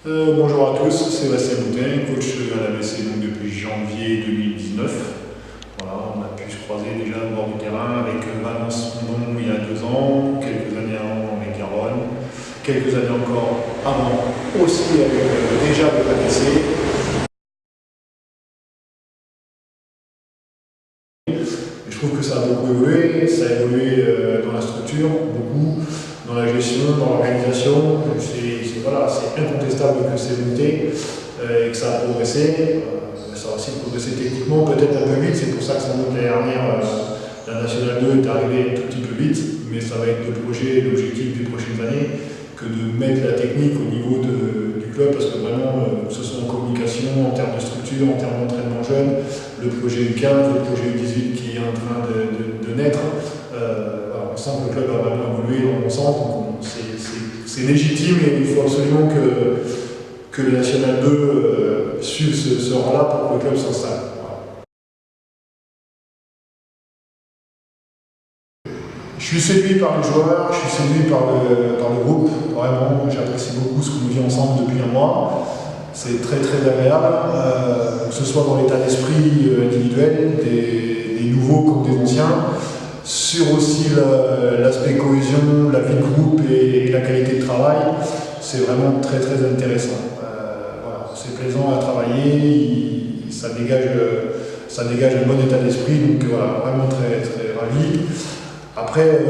Bonjour à tous, Sébastien Boutin, coach à l'ABC depuis janvier 2019. Voilà, on a pu se croiser déjà au bord du terrain avec Valence Mondon il y a 2 ans, quelques années avant avec Garonne, quelques années encore avant aussi avec déjà avec l'ABC. Je trouve que ça a beaucoup évolué, ça a évolué dans la structure, beaucoup, dans la gestion, dans l'organisation. C'est incontestable que c'est monté et que ça a progressé. Ça a aussi progressé techniquement, peut-être un peu vite, c'est pour ça que sans doute l'année dernière, la Nationale 2 est arrivée un tout petit peu vite, mais ça va être le projet, l'objectif des prochaines années, que de mettre la technique au niveau du club, parce que vraiment, que ce soit en communication, en termes de structure, en termes d'entraînement jeune, le projet U15, le projet U18 qui est en train de naître, voilà, on sent que le club a vraiment évolué dans le bon sens, donc c'est légitime et il faut absolument que le National 2 suive ce rang-là pour que le club s'installe. Je suis séduit par les joueurs, je suis séduit par le groupe, vraiment, j'apprécie beaucoup ce qu'on vit ensemble depuis un mois. C'est très très agréable, que ce soit dans l'état d'esprit individuel, des nouveaux comme des anciens, sur aussi l'aspect cohésion, la vie de groupe et la qualité de travail. C'est vraiment très très intéressant. Voilà, c'est plaisant à travailler, ça dégage un bon état d'esprit, donc voilà, vraiment très très ravi. Après,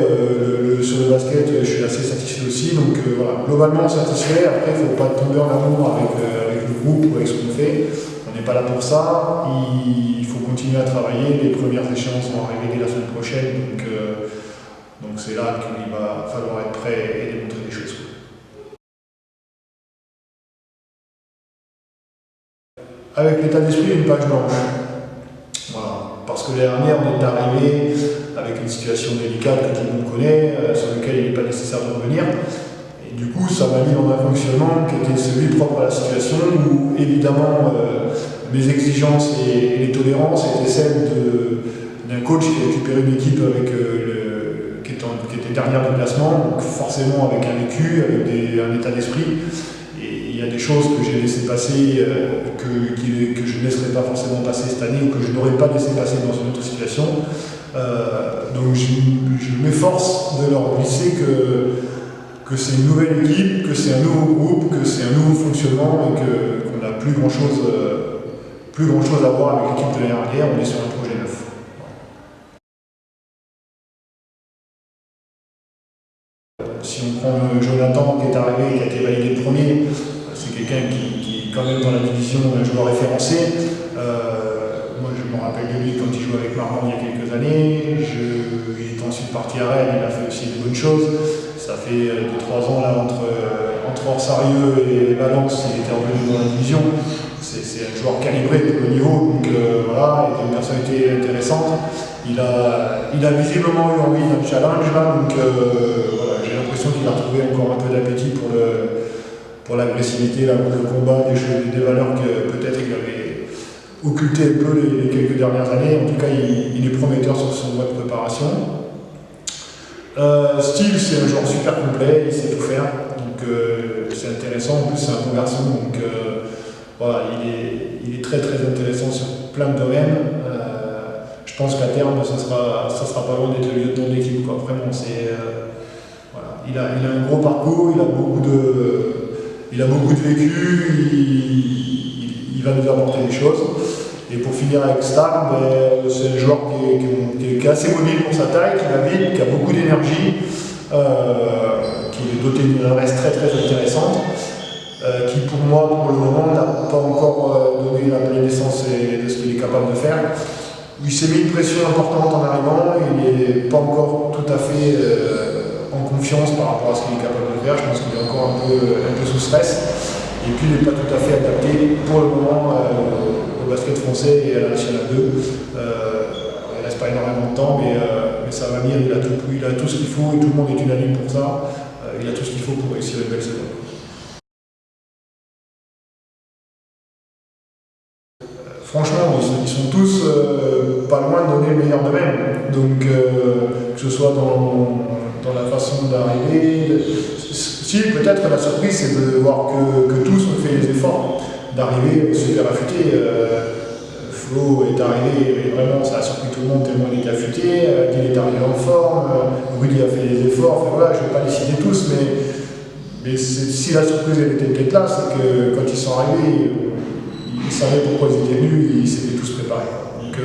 sur le basket, je suis assez satisfait aussi, donc voilà, globalement satisfait. Après, il ne faut pas tomber en amour avec le groupe ou avec ce qu'on fait. On n'est pas là pour ça. Il faut continuer à travailler. Les premières échéances vont arriver dès la semaine prochaine, donc c'est là qu'il va falloir être prêt et démontrer des choses. Avec l'état d'esprit, une page blanche. Voilà. Parce que l'année dernière, on est arrivé avec une situation délicate que tout le monde connaît, sur laquelle il n'est pas nécessaire de revenir. Et du coup, ça m'a mis dans un fonctionnement qui était celui propre à la situation, où évidemment, mes exigences et les tolérances étaient celles d'un coach qui a récupéré une équipe qui était dernière de classement, donc forcément avec un vécu, avec un état d'esprit. Il y a des choses que j'ai laissé passer, que je ne laisserai pas forcément passer cette année, ou que je n'aurais pas laissé passer dans une autre situation. Donc je m'efforce de leur glisser que c'est une nouvelle équipe, que c'est un nouveau groupe, que c'est un nouveau fonctionnement, et qu'on n'a plus grand chose à voir avec l'équipe de l'année dernière, on est sur un projet neuf. Si on prend Jonathan qui est arrivé, qui a été validé le premier, c'est quelqu'un qui est quand même dans la division un joueur référencé. Moi je me rappelle de lui quand il jouait avec Marmande il y a quelques années. Il est ensuite parti à Rennes, il a fait aussi de bonnes choses. Ça fait 2-3 ans là entre Orsarieux et Valence, il était revenu dans la division. C'est un joueur calibré de haut niveau, donc voilà, il a une personnalité intéressante. Il a visiblement eu envie d'un challenge là, donc voilà, j'ai l'impression qu'il a retrouvé encore un peu d'appétit pour l'agressivité, le combat, des valeurs que peut-être il avait occulté un peu les quelques dernières années. En tout cas, il est prometteur sur son mois de préparation. Steve, c'est un joueur super complet, il sait tout faire, donc c'est intéressant. En plus, c'est un bon garçon, donc voilà, il est très très intéressant sur plein de domaines. Je pense qu'à terme, ça sera pas loin d'être le lieutenant de l'équipe, quoi. Vraiment, voilà. Il a un gros parcours, il a beaucoup de vécu, il va nous apporter des choses. Et pour finir avec Star, c'est un joueur qui est assez mobile pour sa taille, qui va vite, qui a beaucoup d'énergie, qui est doté d'une adresse très très intéressante, qui pour moi, pour le moment, n'a pas encore donné la pleine essence de ce qu'il est capable de faire. Il s'est mis une pression importante en arrivant, il n'est pas encore tout à fait en confiance par rapport à ce qu'il est capable de faire. Je pense qu'il est encore un peu sous stress. Et puis il n'est pas tout à fait adapté pour le moment au basket français et à la Nationale 2. Il ne reste pas énormément de temps, mais ça va venir. Il a tout ce qu'il faut et tout le monde est unanime pour ça. Il a tout ce qu'il faut pour réussir une belle saison. Franchement, ils sont tous pas loin de donner le meilleur d'eux-mêmes. Donc, que ce soit dans la façon d'arriver, Si, peut-être la surprise, c'est de voir que tous ont fait les efforts d'arriver super affûté. Flo est arrivé, et vraiment ça a surpris tout le monde tellement il était affûté. Il est arrivé en forme, Rudy a fait les efforts. Enfin, voilà, je ne vais pas les citer tous, mais si la surprise elle était peut-être là, c'est que quand ils sont arrivés, ils savaient pourquoi ils étaient venus, ils s'étaient tous préparés. Donc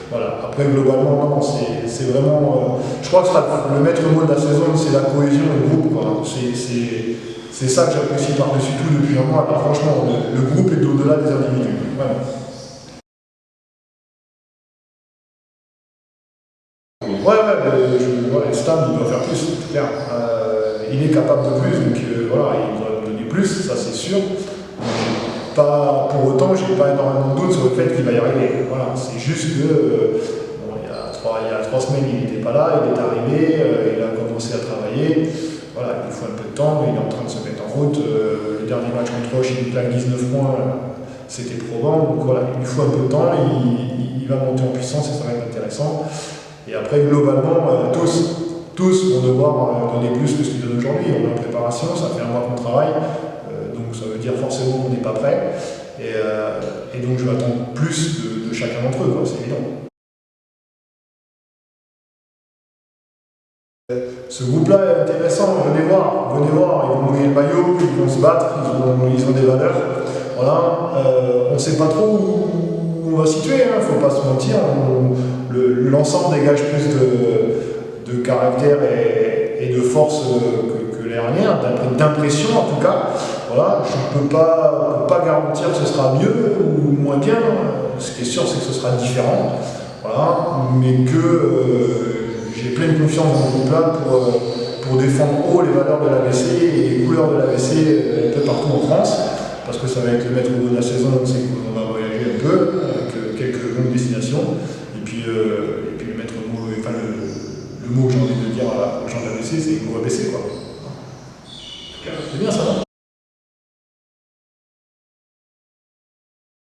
voilà, après globalement, non, c'est vraiment. Je crois que le maître mot de la saison, c'est la cohésion et le groupe. C'est ça que j'apprécie par-dessus tout depuis un mois. Alors, franchement, le groupe est au-delà des individus. Voilà. Ouais, Stam, il doit faire plus, c'est clair. Il est capable de plus, donc voilà, il doit donner plus, ça c'est sûr. Pas pour autant, j'ai pas énormément de doutes sur le fait qu'il va y arriver. Voilà, c'est juste que bon, il y a 3 semaines, il n'était pas là, il est arrivé, il a commencé à travailler. Voilà, il lui faut un peu de temps, mais il est en train de se mettre en route. Le dernier match contre Roche, il plaque 19 points, c'était probant. Donc voilà, il lui faut un peu de temps, il va monter en puissance et ça va être intéressant. Et après, globalement, tous vont devoir donner plus que ce qu'ils donnent aujourd'hui. On est en préparation, ça fait un mois qu'on travaille, donc ça veut dire forcément qu'on n'est pas prêt. Et donc je vais attendre plus de chacun d'entre eux, c'est évident. Ce groupe-là est intéressant, venez voir, ils vont mouiller le maillot, ils vont se battre, ils ont des valeurs. Voilà. On ne sait pas trop où on va situer, il ne faut pas se mentir. L'ensemble dégage plus de caractère et de force que l'année dernière, d'impression en tout cas. Voilà, je ne peux pas garantir que ce sera mieux ou moins bien. Ce qui est sûr, c'est que ce sera différent. Voilà, mais que j'ai pleine confiance dans ce groupe-là pour défendre haut les valeurs de l'ABC et les couleurs de l'ABC un peu partout en France. Parce que ça va être le maître mot de la saison, on sait qu'on va voyager un peu avec quelques longues destinations. Et puis le maître mot, enfin le mot que j'ai envie de dire aux gens de l'ABC, c'est qu'on va baisser quoi. C'est bien ça.